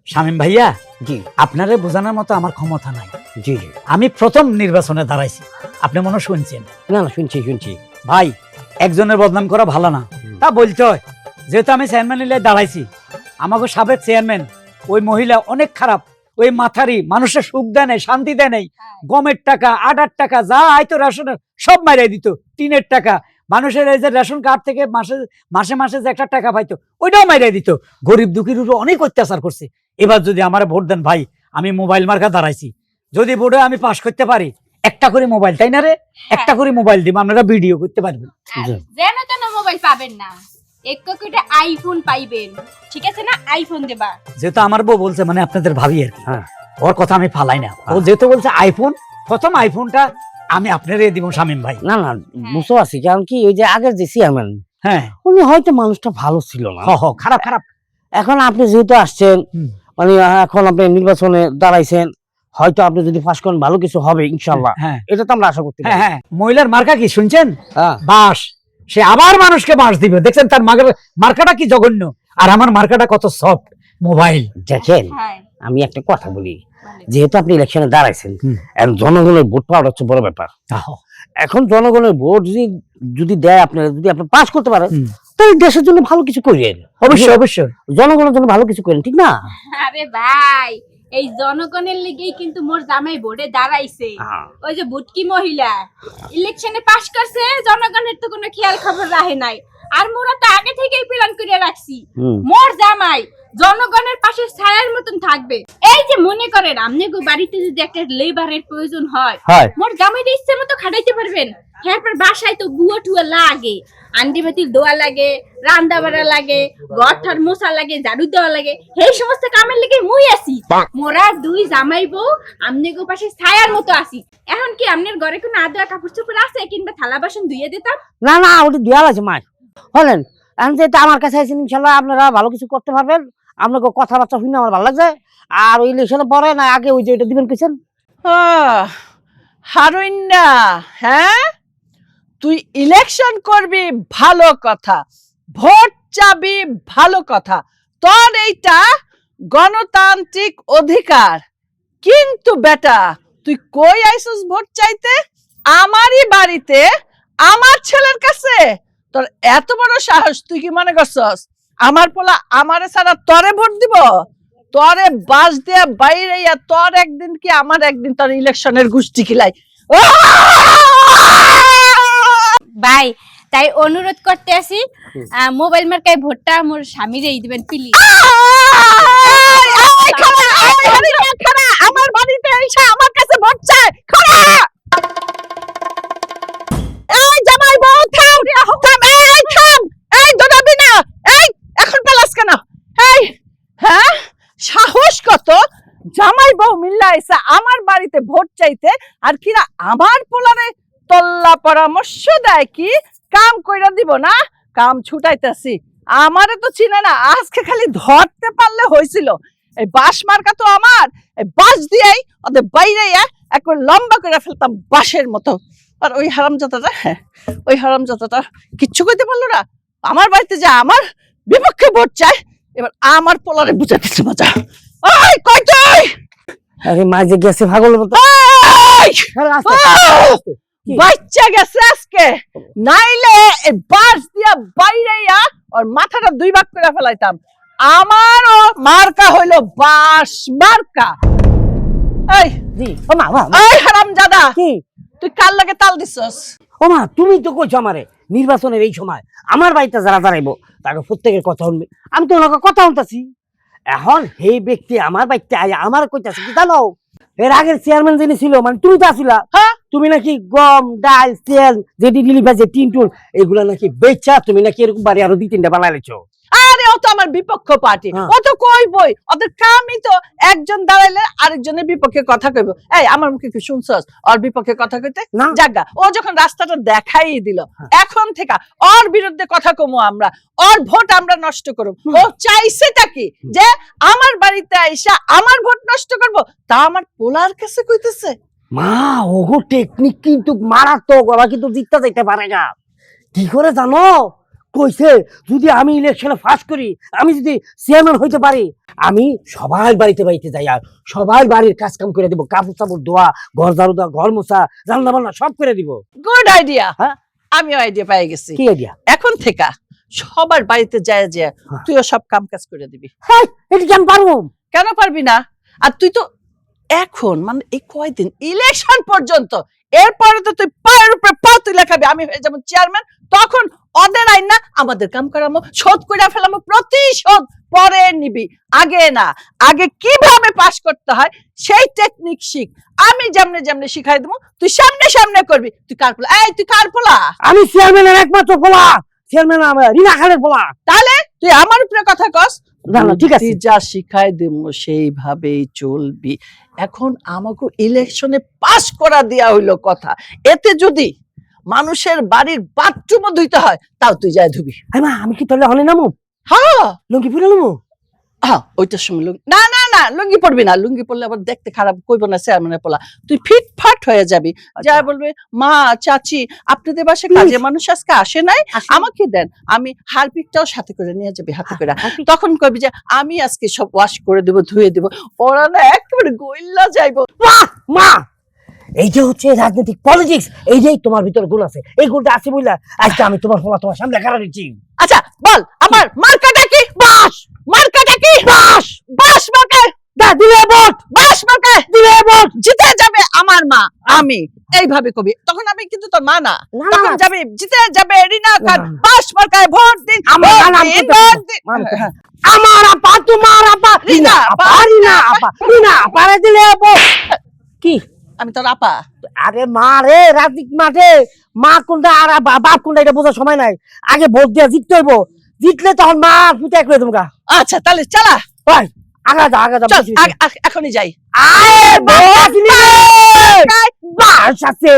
শামীম ভাইয়া, জি আপনারে বোঝানোর মতো আমার ক্ষমতা নাই। জি জি আমি প্রথম নির্বাচনে দাঁড়াইছি, আপনি মনে হয় শুনছেন। না না শুনছি ভাই, একজনের বদনাম করা ভালো না, তা বলতে হয়। যেহেতু আমি চেয়ারম্যান দাঁড়াইছি, আমাকে সাবেক চেয়ারম্যান ওই মহিলা অনেক খারাপ, ওই মাথারি, মানুষের সুখ দেয় নাই, শান্তি দেয় নাই। গমের টাকা, আটার টাকা, যা আইতো রেশনের সব মাইরাই দিত। টিনের টাকা, মানুষের এই যে রেশন কার্ড থেকে মাসে মাসে মাসে যে একটা টাকা পাইতো ওইটাও মাইরাই দিত। গরিব দুঃখীর উপর অনেক অত্যাচার করছে। এবার যদি আমার ভোট দেন ভাই, আমি মোবাইল মার্কা দাঁড়াইছি, যদি ভোটে আমি পাস করতে পারি, একটা করে মোবাইল, তাই না রে? একটা করে মোবাইল দিব, আপনারা ভিডিও করতে পারবেন। যেন তেন মোবাইল পাবেন না, একটা করে আইফোন পাইবেন, ঠিক আছে না? আইফোন দেবা। যেহেতু আমার বউ বলছে, মানে আপনাদের ভাবি আর কি, হ্যাঁ। ওর কথা আমি ফালাই না। ও যেহেতু বলছে আইফোন, প্রথম আইফোনটা আমি আপনারে দিব শামীম ভাই। না না বুঝতে পারছি, কারণ কি ওই যে আগের যে চেয়ারম্যান হ্যাঁ, উনি হয়তো মানুষটা ভালো ছিল না। খারাপ খারাপ। এখন আপনি যেহেতু আসছেন, মানে এখন আপনি নির্বাচনে দাঁড়াইছেন, হয়তো আপনি যদি পাস করেন ভালো কিছু হবে ইনশাআল্লাহ। হ্যাঁ এটা তো আমরা আশা করতে পারি। হ্যাঁ, মহিলার মার্কা কি শুনছেন? হ্যাঁ। বাস। সে আবার মানুষকে বাস দিবে, দেখছেন তার মার্কাটা কি জঘন্য, আর আমার মার্কাটা কত সফট, মোবাইল। দেখেন, হ্যাঁ, আমি একটা কথা বলি, যেহেতু আপনি ইলেকশনে দাঁড়াইছেন, হুম। এখন জনগণের ভোট পাওয়াটা হচ্ছে বড় ব্যাপার। এখন জনগণের ভোট যদি দেয়, আপনারা যদি আপনি পাস করতে পারেন, তাহলে দেশের জন্য ভালো কিছু করেন। অবশ্যই অবশ্যই, জনগণের জন্য ভালো কিছু করেন, ঠিক না? আরে ভাই, এই জনগণের লেগেই কিন্তু মোর জামাই ভোটে দাঁড়াইছে। ওই যে বুটকি মহিলা ইলেকশনে পাস করছে, জনগণের তো কোনো খেয়াল খবর রাখে নাই। আর মোরা তো আগে থেকেই প্ল্যান করে রাখছি, মোর জামাই জনগণের পাশে ছায়ার মতন থাকবে। এই যে মনে করেন আপনি বাড়িতে যদি একটা লেবারের প্রয়োজন হয়, মোর জামাইটা ইচ্ছে মতো খাটাইতে পারবেন। এরপর বাসায় তো বুয়া টুয়া লাগে, আন্ডি বাতিল দোয়া লাগে, রান্না বাড়া লাগে, গঠার মোছা লাগে, ঝাড়ু দেওয়া লাগে, এই সমস্ত কামের লেগে মুই আছি। মোরা দুই জামাই বউ আমনে গো পাশে ছায়ার মতো আছি। এখন কি আমনের ঘরে কোনো আদা কাপড় চোপড় আছে, কিংবা থালা বাসন ধুইয়ে দিতাম? না না, ওটা দেওয়া আছে মাস বলেন। এখন যেহেতু আমার কাছে আছেন, ইনশাল্লাহ আপনারা ভালো কিছু করতে পারবেন। আপনাকে কথাবার্তা শুনে আমার ভালো লাগছে। আর ওই ইলেকশনে পরে না আগে ওই যে এটা দিবেন কেছেন হারুইন্না, হ্যাঁ তুই ইলেকশন করবি ভালো কথা, ভোট চাবি ভালো কথা, তোর এইটা গণতান্ত্রিক অধিকার। কিন্তু বেটা, তুই কই আইসস ভোট চাইতে? আমারই বাড়িতে, আমার ছেলের কাছে তোর এত বড় সাহস! তুই কি মনে করছস আমার পোলা আমারে ছাড়া তরে ভোট দিব? তরে বাস দিয়া বাইরে তোর একদিন কি আমার একদিন, তোর ইলেকশনের গোষ্ঠী খিলাই। ভাই, তাই অনুরোধ করতে আসি, মোবাইল মার্কায় ভোটটা মোর স্বামীরই দিবেন প্লিজ। আমার বাড়িতে এসে আমার কাছে ভোট চায়, এই জামাই বউ থাম, এই থাম, এই দৌড়াবি না, এই এখন পালাস কেন? এই হ্যাঁ, সাহস কত! জামাই বউ মিল্লা এসে আমার বাড়িতে ভোট চাইতে, আর কিরা আমার পোলারে তল্লা পরামর্শ দেয় কি কাম কইরা দিব না? কাম ছুটাইতেছি, আমারে তো চিনে না, আজকে খালি ধরতে পারলে হয়েছিল। এই বাঁশ মার্কা তো আমার, এই বাঁশ দিয়েই ওদের বাইরে একবার লম্বা করে ফেলতাম বাঁশের মতো। আর ওই হারামজাদাটা, হ্যাঁ ওই হারামজাদাটা কিচ্ছু কইতে পারলো না। আমার বাড়িতে যা আমার বিপক্ষে ভোট চায়, এবার আমার পোলারে বুঝা দিচ্ছে মজা। ওই কই তুই? আরে মাঝে গেছে পাগল মতো। বাচ্চা গেছে আজকে, নাইলে এই বাঁশ দিয়া বাইরে ওর মাথাটা দুই ভাগ করে ফেলাইতাম। আমারও মার্কা হইলো বাঁশ মার্কা। এই জি ও মা, এই হারামজাদা, কি তুই কার লগে তাল দিছস? ও মা, তুমি তো কইছো আমারে নির্বাচনের এই সময় আমার বাড়িতে যারা দাঁড়াইবো তাকে প্রত্যেকের কথা শুনবে। আমি তো ওনাকে কথা শুনতেছি। এখন এই ব্যক্তি আমার বাড়িতে আয় আমার কইতাছে কি জানো, এর আগের চেয়ারম্যান যিনি ছিল, মানে তুমি তো আসিলা, হ্যাঁ তুমি নাকি গম ডাল তেল যেটি ডিলিভার যে টিন টুন এগুলা নাকি বেচা তুমি নাকি এরকম বাড়ি আরো 2-3টা বানাই লেছো। আরে ও তো আমার বিপক্ষ পার্টি, ও তো কইবই, ওদের কামই তো একজন দাঁড়াইলে আরেকজনের বিপক্ষে কথা কইব। এই আমার মুখে কি শুনছস ওর বিপক্ষে কথা কইতে? জাগা, ও যখন রাস্তাটা দেখাই দিল, এখন থেকে ওর বিরুদ্ধে কথা কমু আমরা, ওর ভোট আমরা নষ্ট করব। ও চাইছেটা কি যে আমার বাড়িতে আইসা আমার ভোট নষ্ট করব, তা আমার পোলার কাছে কইতেছে। মা ওগো টেকনিক কিন্তু মারাত্মক, ওরা কিন্তু জিততে যাইতে পারে না। কি করে জানো, কইছে যদি আমি ইলেকশনে ফার্স্ট করি, আমি যদি চেয়ারম্যান হইতে পারি, আমি সবার বাড়িতে বাড়িতে যাই আর সবার বাড়ির কাজ কাম করে দিব, কাপড় চাপড় ধোয়া, ঘর ঝাড়ু দেওয়া, ঘর মোছা, রান্না বান্না সব করে দিব। Good idea. হ্যাঁ? আমিও আইডিয়া পেয়ে গেছি। কি আইডিয়া? এখন থেকে সবার বাড়িতে যায় যে হ্যাঁ। তুইও সব কাম কাজ করে দিবি। হ্যাঁ, এটা কি আমি পারবো? কেন পারবি না? আর তুই তো এখন মানে এই কয়দিন ইলেকশন পর্যন্ত, এরপরে তো তুই পায়ের উপরে পা তুলে খাবি, আমি হয়ে যাবো চেয়ারম্যান, তখন ওদের আইন না আমাদের কাম করামো, শোধ করে ফেলামো, প্রতিশোধ পরে নিবি, আগে না। আগে কিভাবে পাস করতে হয় সেই টেকনিক শিখ, আমি যেমনে যেমনে শিখাই দেবো, তুই সামনে সামনে করবি। তুই কার পোলা? এই তুই কার পোলা? আমি চেয়ারম্যানের একমাত্র পোলা, চেয়ারম্যান আমার রিনা খানের পোলা। তাহলে তুই আমার উপরে কথা কস? না না, ঠিক আছে। তুই যা শিখাই দেবো সেইভাবেই চলবি। এখন আমাকে ইলেকশনে পাস করা দেয়া হইলো কথা, এতে যদি মানুষের বাড়ির বাথরুমও ধুইতে হয় তাও তুই যাই ধুবি। মা, আমি কি তাহলে হলে নামো? হ্যাঁ লুঙ্গি পরে নামো? হ্যাঁ, ওইটার সময় লুঙ্গি না না না, লুঙ্গি পরবি না, লুঙ্গি পরলে আবার দেখতে খারাপ, কইব না চেয়ারম্যানের পোলা। তুই ফিটফাট হয়ে যাবি, যা বলবে মা চাচি আপনাদের বাসায় কাজে মানুষ আজকে আসে নাই, আমাকে দেন, আমি হারপিকটাও সাথে করে নিয়ে যাবি হাতে করে। তখন কবি যে আমি আজকে সব ওয়াশ করে দেবো, ধুয়ে দেবো, ওরা না একেবারে গইল্লা যাইবো। মা, এই যে হচ্ছে রাজনৈতিক পলিটিক্স, এইটাই তোমার ভিতর গুণ আছে, এই গুণটা আছে বুঝলা, আজকে আমি তোমার পোলা তোমার সামনে খাড়া দিচ্ছি। আচ্ছা বল, আমার মার্কাটা কি? বাস। মার্কাটা কি? বাস। বাস মার্কা দিলে ভোট, বাস মার্কা দিলে ভোট, জিতে যাবে আমার মা, আমি এইভাবে কবি, তখন আমি কিন্তু তোর মা না, না, তখন না। যাবে জিতে যাবে রিনা খান, না, না। বাস মার্কায় ভোট দিন, আমার ভোট নাম দিন, করতে ভোট হবে। দিন। নাম করতে হ্যাঁ, আমার আপা, তোমার আপা, রিনা আপা, রিনা আপা, রিনা আপা দিলে ভোট। কি? আমি তোর আপা। আরে মা রে, রাজনীতি মাঠে মা কোনটা আর বাপ কোনটা এটা বোঝার সময় নাই, আগে ভোট দিয়ে জিততে হইব, জিতলে তখন মা পুতে করে তোমাকে। আচ্ছা তাহলে চালা, ভাই আগা যা, আগা যা, চল এখনই যাই। আয় বাস বাস আছে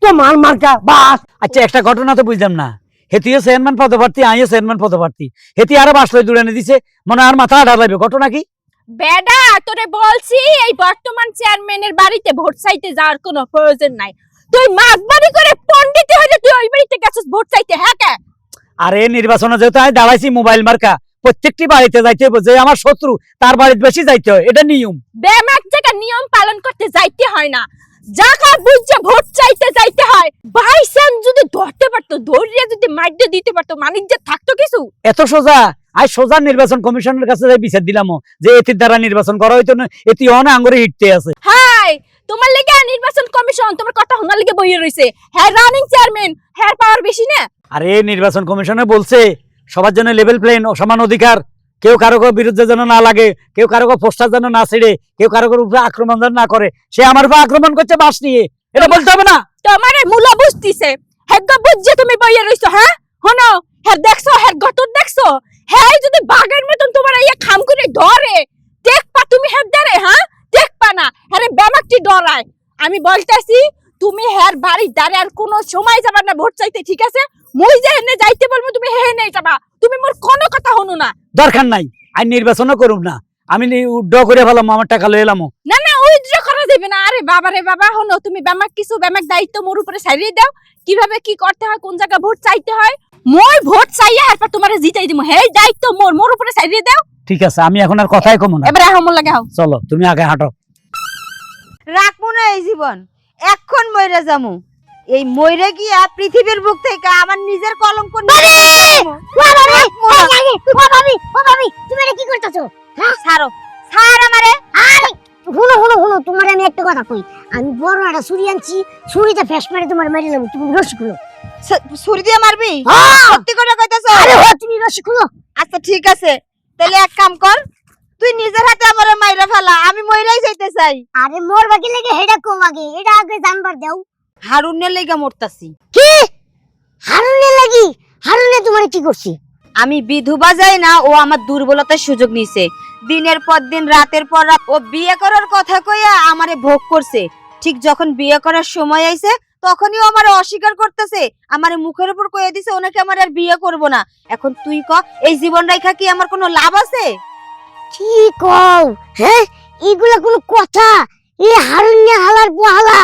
তোমার মার্কা বাস। আচ্ছা, একটা ঘটনা তো বুঝলাম না, হেতিও চেয়ারম্যান পদপ্রার্থী, আইও চেয়ারম্যান পদপ্রার্থী, হেতি আরো বাসলই দূরে দিছে, মনে হয় আর মাথা আড়া লাগবে, ঘটনা কি? বেডা তোরে বলছি এই বর্তমান চেয়ারম্যানের বাড়িতে ভোট চাইতে যাওয়ার কোনো প্রয়োজন নাই। তুই মাতবাড়ি করে পণ্ডিত হয়ে তুই ওই বাড়িতে গেছিস ভোট চাইতে? হ্যাঁ কে? আরে নির্বাচনে যেহেতু আমি দাঁড়াইছি মোবাইল মার্কা, প্রত্যেকটি বাড়িতে যাইতে হবে, যে আমার শত্রু তার বাড়িতে বেশি যাইতে হয়, এটা নিয়ম। বেমাক জায়গা নিয়ম পালন করতে যাইতে হয় না, জায়গা বুঝে ভোট চাইতে যাইতে হয়। বাই চান্স যদি ধরতে পারতো, ধরিয়ে যদি মাইরে দিতে পারতো, মানিজ্য থাকতো কিছু। এত সোজা? আই সোজা নির্বাচন কমিশনের কাছে যাই বিচার দিলাম যে এটির দ্বারা নির্বাচন করা হইতো না, এটি অনেক আঙ্গুরে হিটতে আছে। হাই, তোমার লেগে নির্বাচন কমিশন তোমার কথা শোনার লেগে বইয়ে রইছে। হ্যাঁ রানিং চেয়ারম্যান, হ্যাঁ পাওয়ার বেশি না? আরে নির্বাচন কমিশনে বলছে সবার জন্য লেভেল প্লেন, সমান অধিকার, কেউ কারো বিরুদ্ধে যেন না লাগে, কেউ কারো পোস্টার যেন না ছিড়ে, কেউ কারো উপরে আক্রমণ যেন না করে। সে আমার উপর আক্রমণ করছে বাস নিয়ে, এটা বলতে হবে না? তোমার মূলা বুঝতিছে, হ্যাঁ বুঝছে তুমি বইয়ে রইছো। হ্যাঁ হনো, হ্যাঁ দেখছো, হ্যাঁ গতর দেখছো, হ্যাঁ যদি বাঘের মতন তোমার ইয়ে খাম করে ধরে দেখবা তুমি, হ্যাঁ ধরে, হ্যাঁ দেখবা না, হ্যাঁ বেমাকটি ডরায়। আমি বলতেছি তুমি হ্যাঁ বাড়ির দ্বারে আর কোনো সময় যাবা না ভোট চাইতে, ঠিক আছে? মই যে হেনে যাইতে বলবো তুমি হেনে যাবা, তুমি মোর কোনো কথা হনো না। দরকার নাই, আমি নির্বাচনও করুম না, আমি উড্ড করে ফেলাম, আমার টাকা লয়ে এলাম। না না, উইথড্র করা যাবে না। আরে বাবা রে বাবা, হনো তুমি বেমাক কিছু, বেমাক দায়িত্ব মোর উপরে ছাড়িয়ে দাও, কিভাবে কি করতে হয়, কোন জায়গা ভোট চাইতে হয়। মই ভোট চাইয়া এরপর তোমারে জিতাই দিমু, হেই দায়িত্ব মোর, মোর উপরে ছাড়িয়ে দাও। ঠিক আছে, আমি এখন আর কথাই কম না। এবারে হামল লাগে হাও, চলো তুমি আগে হাঁটো। রাখবো না এই জীবন, এখন মইরা যামু। এই মইরা গিয়া পৃথিবীর বুক থেকে আমার নিজের কলঙ্ক তুমি এটা কি করতেছো? ছাড়ো, ছাড় আমারে। শুনো শুনো শুনো, তোমার আমি একটা কথা কই, আমি বড় একটা ছুরি আনছি, ছুরিতে ফেস মারে তোমার মারি নেবো, তুমি রসি খুলো। ছুরি দিয়ে মারবি? সত্যি করে কইতাছো? আরে ও, তুমি রসি খুলো। আচ্ছা ঠিক আছে, তাহলে এক কাম কর, তুই নিজের হাতে আমারে মাইরা ফেলা, আমি মইরাই যাইতে চাই। আরে মোর বাকি লাগে হেডা কম আগে, এটা আগে জানবার দাও। হারুনের লেগা মরতাছি। কি হারুনে লাগি? হারুনে তোমার কি করছি? আমি বিধবা যাই না, ও আমার দুর্বলতার সুযোগ নিছে। দিনের পর দিন, রাতের পর রাত ও বিয়ে করার কথা কইয়া আমারে ভোগ করছে। ঠিক যখন বিয়ে করার সময় আইছে তখনই ও আমারে অস্বীকার করতেছে, আমারে মুখের উপর কইয়া দিছে ওনাকে আমার আর বিয়ে করব না। এখন তুই ক, এই জীবন রেখা কি আমার কোনো লাভ আছে? কি কও? হ্যাঁ, এগুলা কোনো কথা? এই হারুন্যা হালার পোহালা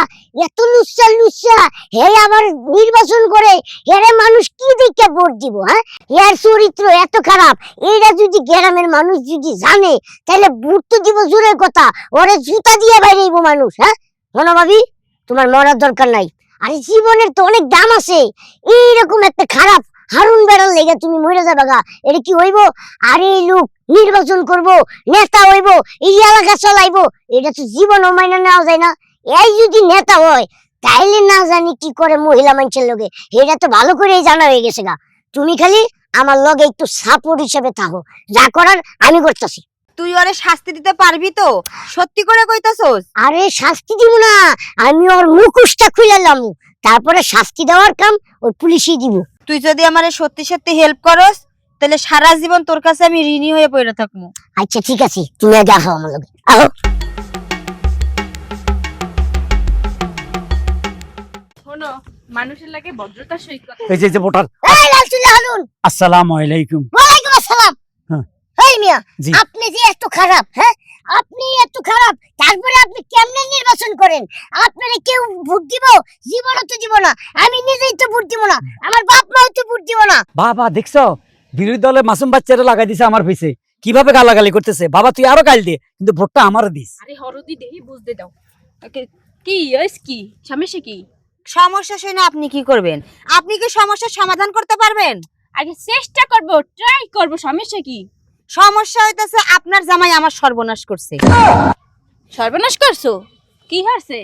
এত লুচ্চা লুচ্চা হে আবার নির্বাচন করে হেরে মানুষ কি দেখে ভোট দিব? হ্যাঁ, এর চরিত্র এত খারাপ, এইটা যদি গ্রামের মানুষ যদি জানে তাহলে ভোট তো দিব জোরের কথা, ওরে জুতা দিয়ে বাইরেইব মানুষ। হ্যাঁ, মনে ভাবি তোমার মরার দরকার নাই, আরে জীবনের তো অনেক দাম আছে, এইরকম একটা খারাপ হারুন বেড়াল লেগে তুমি মরে যাবে গা, এটা কি হইব? আরে এই লোক নির্বাচন করব, নেতা হইব, এই এলাকা চলাইবো, এটা তো জীবনও মাইনা নেওয়া যায় না। এই যদি নেতা হয় তাইলে না জানি কি করে মহিলা মানুষের লগে, এটা তো ভালো করেই জানা হয়ে গেছে গা। তুমি খালি আমার লগে একটু সাপোর্ট হিসেবে থাকো, যা করার আমি করতেছি। তুই ওরে শাস্তি দিতে পারবি তো? সত্যি করে কইতাছস? আরে শাস্তি দিব না, আমি ওর মুখোশটা খুলেলাম, তারপরে শাস্তি দেওয়ার কাম ওই পুলিশই দিব। তুই যদি আমারে সত্যি সত্যি হেল্প করস তাহলে সারা জীবন তোর কাছে আমি ঋণী হয়ে পড়ে থাকবো। আচ্ছা ঠিক আছে, তুমি আগে আসো আমার লগে, আহো। শোনো, মানুষের লাগে ভদ্রতা সহিত কথা। এই যে ভোটার, এই লালচুল্লাহ হারুন, আসসালামু আলাইকুম। ওয়ালাইকুম আসসালাম। হ্যাঁ। এই মিয়া, জি। আপনি যে এত খারাপ, হ্যাঁ আপনি এত খারাপ, তারপরে আপনি কেমনে নির্বাচন করেন? আপনারে কেউ ভোট দিব? জীবনও তো দিব না, আমি নিজেই তো ভোট দিব না, আমার বাপ মাও তো ভোট দিব না। বাবা দেখছো বিরোধী দলের মাসুম বাচ্চারা লাগাই দিছে আমার পিছে, কিভাবে গালাগালি করতেছে। বাবা তুই আরো গাল দিয়ে, কিন্তু ভোটটা আমারও দিস। আরে হরদি দেহি বুঝতে দাও। কি কি সমস্যা কি? সমস্যা শুনে আপনি কি করবেন? আপনি কি সমস্যার সমাধান করতে পারবেন? আগে চেষ্টা করব, ট্রাই করব। সমস্যা কি? সমস্যা হইতাছে আপনার জামাই আমার সর্বনাশ করছে। সর্বনাশ করছো? কি হয়েছে?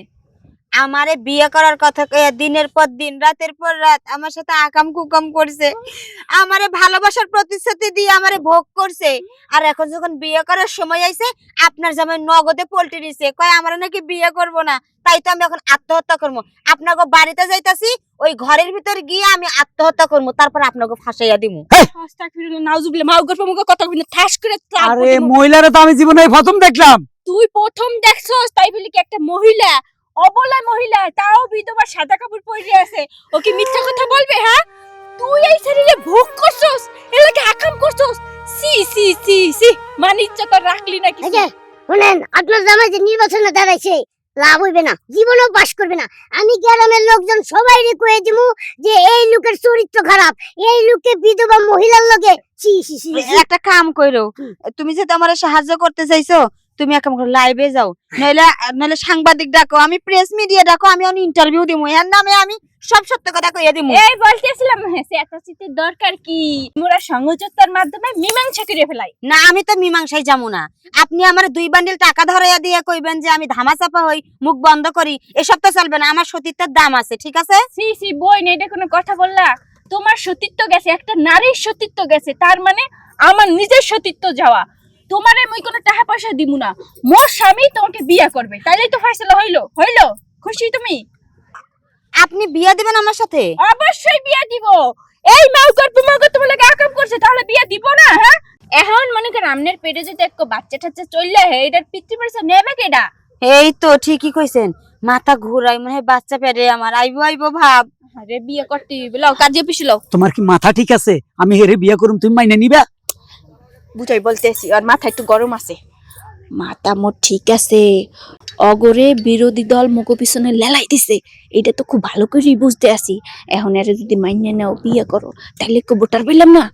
আমারে বিয়ে করার কথা কইয়া দিনের পর দিন রাতের পর রাত আমার সাথে আকাম কুকাম করছে, আমারে ভালোবাসার প্রতিশ্রুতি দিয়ে আমারে ভোগ করছে। আর এখন যখন বিয়ে করার সময় আইছে আপনার জামাই নগদে পল্টি দিছে, কয় আমারে নাকি বিয়ে করব না, তাই তো আমি এখন আত্মহত্যা করবো। আপনাকে বাড়িতে যাইতাছি, ওই ঘরের ভিতর গিয়ে আমি আত্মহত্যা করবো, তারপর আপনাকে ফাঁসাইয়া দিমু। আস্তাগফিরুল্লাহ, নাউজুবিল্লাহ, মাউ গর্ব মুখ কথা কইনা ঠাস করে আরে মহিলারা তো আমি জীবনে প্রথম দেখলাম। তুই প্রথম দেখছস তাই বলি কি একটা মহিলা, অবলা মহিলা, তাও বিধবা, সাদা কাপড় পরে আছে, ও কি মিথ্যা কথা বলবে? হ্যাঁ, তুই এই শরীরে ভোগ করছস, এলাকে আকাম করছস। সি সি সি সি, মানিজ্য তো রাখলি না এই কিছু। যে শুনেন, আপনার জামাই যে নির্বাচনে দাঁড়াইছে লাভ হইবে না, জীবনেও পাস করবে না। আমি গ্রামের লোকজন সবাই কয়ে দিমু যে এই লোকের চরিত্র খারাপ, এই লোকে বিধবা মহিলার লগে সি সি সি সি। একটা কাম কইরো, তুমি যেহেতু আমার সাহায্য করতে চাইছো, তুমি এক কাম করো, লাইভে যাও, নইলে সাংবাদিক ডাকো, আমি প্রেস মিডিয়া ডাকো, আমি ইন্টারভিউ দিমু, এর নামে আমি সব সত্য কথা কইয়া দিমু। এই বলতেছিলাম হ্যাঁ, এত চিন্তার দরকার কি? মোরা সংযোজতার মাধ্যমে মীমাংসা করে ফেলাই। না, আমি তো মীমাংসায় যাবো না। আপনি আমার 2 বান্ডিল টাকা ধরাইয়া দিয়ে কইবেন যে আমি ধামাচাপা হই, মুখ বন্ধ করি, এসব তো চলবে না। আমার সতীত্বের দাম আছে, ঠিক আছে? সি সি বই নেই, এটা কোনো কথা বললা? তোমার সতীত্ব গেছে, একটা নারীর সতীত্ব গেছে, তার মানে আমার নিজের সতীত্ব যাওয়া। তোমারে মুই কোনো টাকা পয়সা দিমু না, মোর স্বামী তোমাকে বিয়ে করবে, তাইলেই তো ফয়সালা হইলো। খুশি তুমি? আপনি বিয়ে দিবেন আমার সাথে? অবশ্যই বিয়ে দিব। এই মাউকর তোমাকে তোমার লাগে আকাম করছে, তাহলে বিয়ে দিব না? হ্যাঁ, এখন মনে কর আমনের পেটে যদি এক বাচ্চা টাচ্চা চললে হে, এটার পিতৃপরিচা নেবে কেডা? এই তো ঠিকই কইছেন, মাথা ঘুরাই, মনে হয় বাচ্চা পেটে আমার আইবো ভাব। আরে বিয়ে করতে হইবে, লও কাজে পিছু লও। তোমার কি মাথা ঠিক আছে? আমি হেরে বিয়ে করুম, তুমি মাইনে নিবা? বুঝাই বলতেছি, আর মাথা একটু গরম আছে। মাথা মোর ঠিক আছে, অগরে বিরোধী দল মুখ পিছনে লেলাই দিছে, এটা তো খুব ভালো করেই বুঝতে আছি। এখন এর যদি মাইনে নাও, বিয়ে করো, তাহলে একটু ভোটার পেলাম না।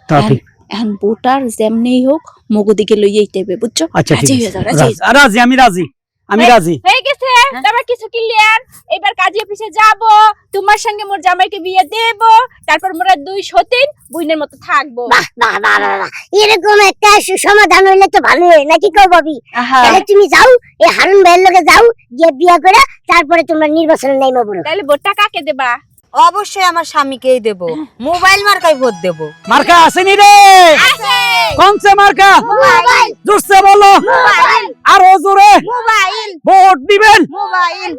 তা ঠিক। এখন ভোটার যেমনি হোক মগো দিকে লইয়াই যাইবে, বুঝছো? আচ্ছা ঠিক রাজি হয়ে আছে, যাও, রাজি হয়ে যাও। রাজি, আমি রাজি, আমি রাজি। হয়ে গেছে তোমার কিছু ক্লিয়ার। এবার কাজে অফিসে যাব, তোমার সঙ্গে মোর জামাইকে বিয়ে দেব, তারপর মোরা 2 সতীন বুইনের মতো থাকবো। বাহ বাহ বাহ বাহ বাহ, এরকম একটা সমাধান হইলে তো ভালো হয় নাকি কও ভাবি? তাহলে তুমি যাও, এই হারুন ভাইয়ের লগে যাও, গিয়ে বিয়ে করে তারপরে তোমরা নির্বাচনে নাইমা বলো। তাহলে ভোটটা কাকে দেবা? অবশ্যই আমার স্বামীকেই দেব, মোবাইল মার্কায় ভোট দেব। মার্কা আসেনি রে? কোনসে মার্কা? মোবাইল জোরসে বলো, আরো জোরে। মোবাইল ভোট দিবেন। মোবাইল।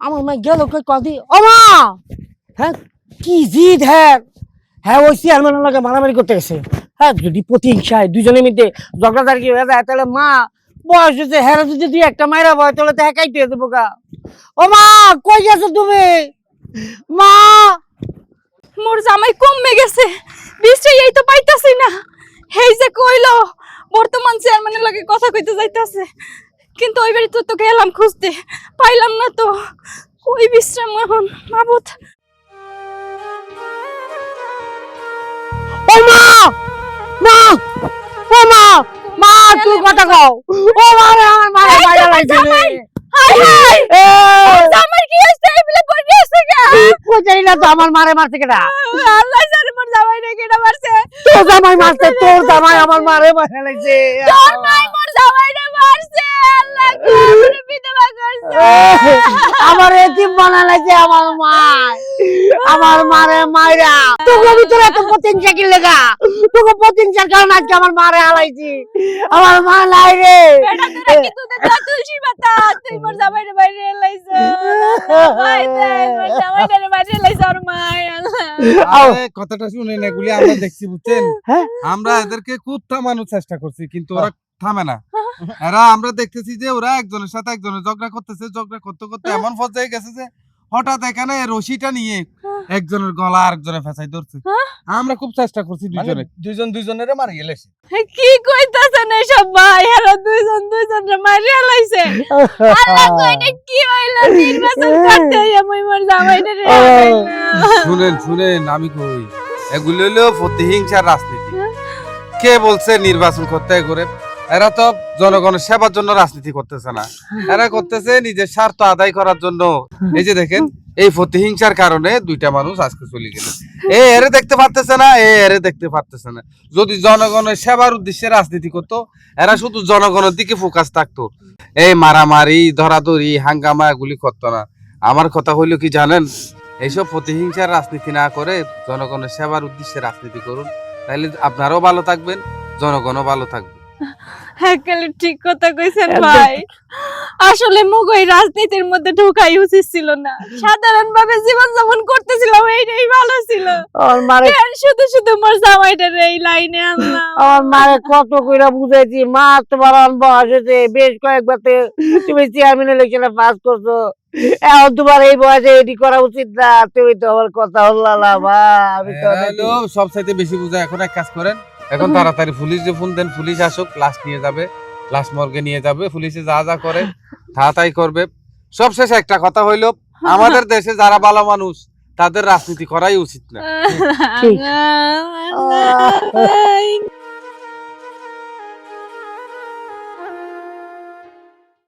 আমার মা গেল কই কদি ও মা, হ্যাঁ কি জিদ, হ্যাঁ হ্যাঁ ওই চেয়ারম্যানের লগে মারামারি করতে গেছে। হ্যাঁ যদি প্রতিহিংসায় দুজনের মধ্যে ঝগড়াঝাড়ি হয়ে যায়, তাহলে মা বয়স হয়েছে, হ্যাঁ যদি 2-1টা মাইরা বয় তাহলে তো একাইতে দেবো গা। ও মা কই গেছো তুমি? মা মোর জামাই কমে গেছে, বিশ্বে এই তো পাইতাছি না। হেই যে কইলো বর্তমান চেয়ারম্যানের লগে কথা কইতে যাইতাছে, কিন্তু ওই বাড়ি তো গেলাম খুঁজতে, পাইলাম না তো। ওই বিশ্রাম এখন মাবুত। ও মা মা ও মা মা তুই কথা কও। ও মারে আমার মারে মাইরা লাইছে রে। হাই হাই, এ আমার কি হইছে? এই বলে পড়ে গেছে গা। কই জানি না তো আমার মারে মারছে কেডা? আল্লাহ জানে মোর জামাই রে কেডা মারছে। তোর জামাই মারছে, তোর জামাই আমার মারে মাইরা লাইছে। তোর মাই মোর জামাই রে মারছে। আল্লাহ গো, আমারে বিধবা করছে। আমার এতিম বানা লাইছে আমার মা, আমার মারে মাইরা। তোকে ভিতরে এত প্রতিহিংসা কি লেগা? তোকে প্রতিহিংসার কারণে আজকে আমার মারে হালাইছি। আমার মা নাই রে। বেটা তোরা কি তোদের দা তুলসী পাতা, তুই মোর জামাই রে বাইরে লাইছ। ভাই দেই মোর জামাই রে বাইরে লাইছ আর মাই। আল্লাহ আরে কথাটা শুনেন, এগুলি আমরা দেখছি বুঝছেন। হ্যাঁ? আমরা এদেরকে খুব থামানোর চেষ্টা করছি, কিন্তু ওরা থামে না। এরা আমরা দেখতেছি যে ওরা একজনের সাথে একজনের ঝগড়া করতেছে, ঝগড়া করতে করতে এমন পর্যায়ে গেছে যে হঠাৎ এখানে রশিটা নিয়ে একজনের গলা আরেকজনের ফেসাই ধরছে। আমরা খুব চেষ্টা করছি দুজনে, দুইজন দুইজনের মারি গেলেছে। কি কইতাছেন এসব ভাই? এরা দুইজন দুইজনরে মারিয়া লাইছে। আল্লাহ গো, এটা কি হইলো? নির্বাচন করতে আমি মোর জামাই রে। শুনেন শুনেন, আমি কই এগুলো হলো প্রতিহিংসার রাজনীতি। কে বলছে নির্বাচন করতে করে? এরা তো জনগণের সেবার জন্য রাজনীতি করতেছে না, এরা করতেছে নিজের স্বার্থ আদায় করার জন্য। এই যে দেখেন, এই প্রতিহিংসার কারণে দুইটা মানুষ আজকে চলে গেল। এরে দেখতে পারতেছে না, এরে দেখতে পারতেছে না। যদি জনগণের সেবার উদ্দেশ্যে রাজনীতি করতো, এরা শুধু জনগণের দিকে ফোকাস থাকতো, এই মারামারি ধরাধরি হাঙ্গামা এগুলি করতো না। আমার কথা হইলো কি জানেন, এইসব প্রতিহিংসার রাজনীতি না করে জনগণের সেবার উদ্দেশ্যে রাজনীতি করুন, তাহলে আপনারাও ভালো থাকবেন, জনগণও ভালো থাকবে। একেবারে ঠিক কথা কইছেন ভাই। আসলে মুগই রাজনীতির মধ্যে ঢোকাই উচিত ছিল না। সাধারণভাবে জীবন যাপন করতেছিলাম, এইটাই ভালো ছিল। আমার মারে কেন শুধু শুধু মোর জামাইটার এই লাইনে আনলাম? আমার মারে কত কইরা বুঝাইছি, মা তোমার বয়স হয়েছে, বেশ কয়েকবার তুমি চেয়ারম্যান ইলেকশনে পাস করছো, এখন তোমার এই বয়সে এটি করা উচিত না। তুমি তো আমার কথা হল্লা না মা, আমি তো সব চাইতে বেশি বুঝা। এখন এক কাজ করেন, এখন তাড়াতাড়ি পুলিশে ফোন দেন, পুলিশ আসুক, লাশ নিয়ে যাবে, লাশ মর্গে নিয়ে যাবে। পুলিশে যা যা করে তাড়াতাড়ি করবে। সব শেষে একটা কথা হইলো, আমাদের দেশে যারা ভালো মানুষ তাদের রাজনীতি করাই উচিত না। ঠিক।